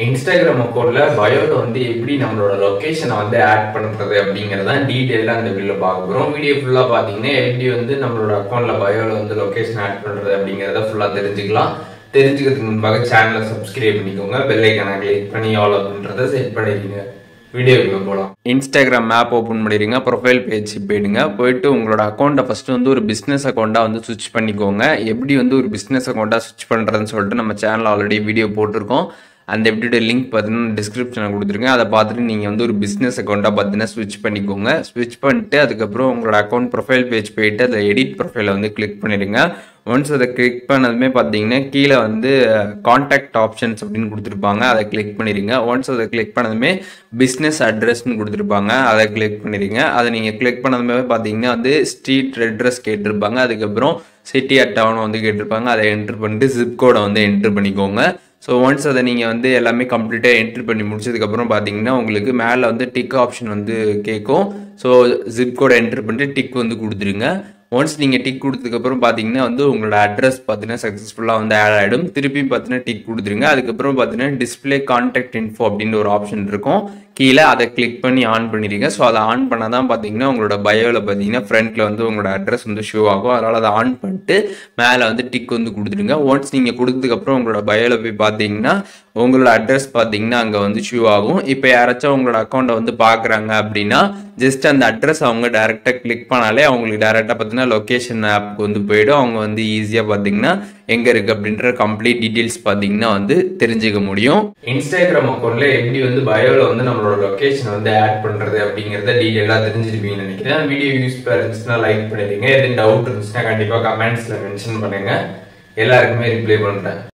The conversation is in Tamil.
இன்ஸ்டாகிராம் அக்கௌண்ட்ல பயோல எப்படி நம்மளோட லொகேஷனை ஆட் பண்றது அப்படிங்கறத டீடைலா இந்த வீடியோல பார்க்க போறோம். வீடியோ ஃபுல்லா பாத்தீங்கன்னா எப்படி நம்மளோட அக்கௌண்ட்ல பயோல லொகேஷன் ஆட் பண்றது அப்படிங்கறத ஃபுல்லா தெரிஞ்சுக்கலாம். தெரிஞ்சுக்கிறதுக்கு முன்பாக சேனலை சப்ஸ்கிரைப் பண்ணிக்கோங்க, பெல் ஐகானை கிளிக் பண்ணி ஆல் அப்படின்றத செட் பண்ணிடுங்க. வீடியோக்குள்ள போலாம். இன்ஸ்டாகிராம் ஆப் ஓபன் பண்ணிடுங்க, ப்ரொஃபைல் பேஜ் போயிட்டு உங்களோட அக்கௌண்ட்டை ஃபர்ஸ்ட் ஒரு பிசினஸ் அக்கௌண்டா ஸ்விட்ச் பண்ணிக்கோங்க. எப்படி ஒரு பிசினஸ் அக்கௌண்டா ஸ்விட்ச் பண்றதுன்னு சொல்லிட்டு நம்ம சேனல் ஆல்ரெடி வீடியோ போட்டிருக்கோம். அந்த எப்படியோட லிங்க் பார்த்தீங்கன்னா டிஸ்கிரிப்ஷனில் கொடுத்துருக்கேன். அதை பார்த்துட்டு நீங்கள் ஒரு பிஸ்னஸ் அக்கௌண்ட்டாக பார்த்தீங்கன்னா ஸ்விட்ச் பண்ணிக்கோங்க. ஸ்விட்ச் பண்ணிட்டு அதுக்கப்புறம் உங்களோட அக்கௌண்ட் ப்ரொஃபைல் பேஜ் போயிட்டு அதை எடிட் ப்ரொஃபைலை கிளிக் பண்ணிடுங்க. ஒன்ஸ் அதை கிளிக் பண்ணதுமே பார்த்தீங்கன்னா கீழே கான்டாக்ட் ஆப்ஷன்ஸ் அப்படின்னு கொடுத்துருப்பாங்க, அதை கிளிக் பண்ணிடுங்க. ஒன்ஸ் அதை கிளிக் பண்ணதுமே பிஸ்னஸ் அட்ரஸ்ன்னு கொடுத்துருப்பாங்க, அதை கிளிக் பண்ணிடுங்க. அதை நீங்கள் கிளிக் பண்ணதுமே பார்த்தீங்கன்னா ஸ்ட்ரீட் அட்ரஸ் கேட்டிருப்பாங்க, அதுக்கப்புறம் சிட்டி அட் டவுன் கேட்டிருப்பாங்க. அதை என்ட்ரு பண்ணிட்டு ஜிப் கோடை என்ட்ரு பண்ணிக்கோங்க. ஸோ ஒன்ஸ் அதை நீங்கள் எல்லாமே கம்ப்ளீட்டாக என்ட்ரி பண்ணி முடிச்சதுக்கப்புறம் பார்த்தீங்கன்னா உங்களுக்கு மேலே டிக் ஆப்ஷன் கேட்கும். ஸோ ஜிப் கோடை என்ட்ரு பண்ணிட்டு டிக் கொடுத்துருங்க. ஒன்ஸ் நீங்கள் டிக் கொடுத்ததுக்கப்புறம் பார்த்தீங்கன்னா உங்களோட அட்ரஸ் பார்த்தீங்கன்னா சக்ஸஸ்ஃபுல்லாக ஆட் ஆகிடும். திருப்பி பார்த்தீங்கன்னா டிக் கொடுத்துருங்க. அதுக்கப்புறம் பார்த்தீங்கன்னா டிஸ்பிளே கான்டாக்ட் இன்ஃபோ அப்படின்னு ஒரு ஆப்ஷன் இருக்கும் கீழே, அதை கிளிக் பண்ணி ஆன் பண்ணிடுங்க. ஸோ அதை ஆன் பண்ணால் தான் பார்த்தீங்கன்னா உங்களோட பயோவில் பார்த்தீங்கன்னா ஃப்ரண்ட்டில் உங்களோட அட்ரஸ் ஷோ ஆகும். அதனால் அதை ஆன் பண்ணிட்டு மேலே டிக் கொடுத்துடுங்க. ஒன்ஸ் நீங்கள் கொடுத்ததுக்கப்புறம் உங்களோட பயோவில் போய் பார்த்தீங்கன்னா உங்களோட அட்ரஸ் பார்த்தீங்கன்னா அங்கே ஷோ ஆகும். இப்போ யாராச்சும் உங்களோட அக்கௌண்ட்டை பார்க்குறாங்க அப்படின்னா ஜஸ்ட் அந்த அட்ரஸ் அவங்க டேரெக்டாக கிளிக் பண்ணாலே அவங்களுக்கு டேரெக்டாக பார்த்தீங்கன்னா லொக்கேஷன் ஆப்புக்கு போயிடும். அவங்க ஈஸியாக பார்த்தீங்கன்னா எங்கே இருக்குது அப்படின்ற கம்ப்ளீட் டீட்டெயில்ஸ் பார்த்தீங்கன்னா தெரிஞ்சுக்க முடியும். இன்ஸ்டாகிராம் அக்கௌண்ட்ல எப்படி பயோவில் நம்மளோட லொகேஷன் ஆட் பண்றது அப்படிங்கறத டீடைலா தெரிஞ்சிருப்பீங்கன்னு நினைக்கிறேன். வீடியோ யூஸ்ஃபுல்லா இருந்துச்சுன்னா லைக் பண்ணிடுங்க. எதுவும் டவுட் இருந்துச்சுன்னா கண்டிப்பா கமெண்ட்ஸ்ல மென்ஷன் பண்ணுங்க, எல்லாருக்குமே ரிப்ளை பண்றேன்.